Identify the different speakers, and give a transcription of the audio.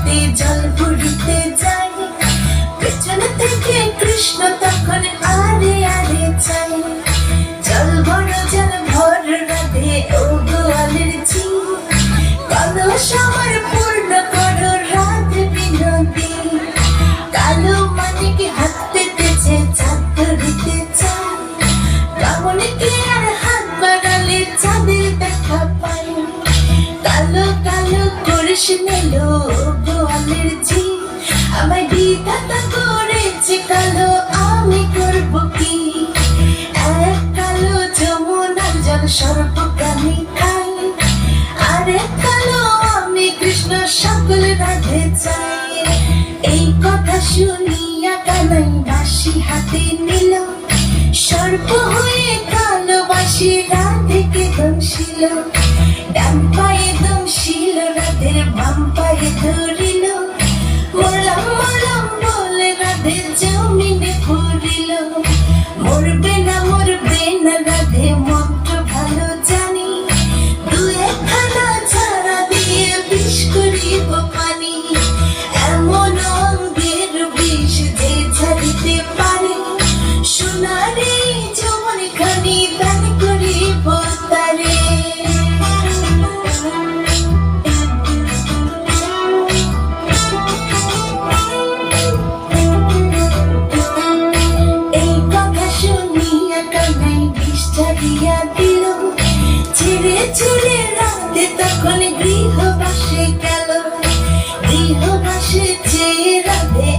Speaker 1: হাতে জল ভরিতে যায়, পেছন থেকে কৃষ্ণ তখন আরে আরে চাই। জল ভর রাধে ও গোয়ালের ঝি, কলস আমার পূর্ণ করো রাধে বিনোদী। কালো মানিক হাত পেতেছে চাঁদ ধরিতে চায়, বামনকে আর হাত বাড়ালে চাঁদের দেখা পাই। কালো কালো করিস নিলো গোয়ালের ঝি, আমার বিধাতা করেছে কালো, আমি করব কি? এক কালো যমুনার জল সর্বপ্রাণী খাই, আর এক কালো আমি কৃষ্ণ সকল রাধে চাই। এই কথা শুনিয়া কানাই বাঁশি হাতে নিল, সর্প হয়ে কালো বাঁশি রাধেকে দংশিল। ডান পায়ে দংশিল রাধের, বাম পায়ে ধরিল, মরলাম মরলাম বলে রাধে জমিনে পড়িল। মরবে না রাধে মন্ত্র ভালো জানি, দু একখানা ছাড়া দিয়ে বিষ করিব পানি। এমন অঙ্গের বিষ যে ছাড়িতে পারে, সোনারে যমন খানি দান করিব তারে। ছাড়িয়া দিল, ছেড়ে ছেড়ে রাধে তখন গৃহবাসে গেল। গৃহবাসে চেয়ে রাধে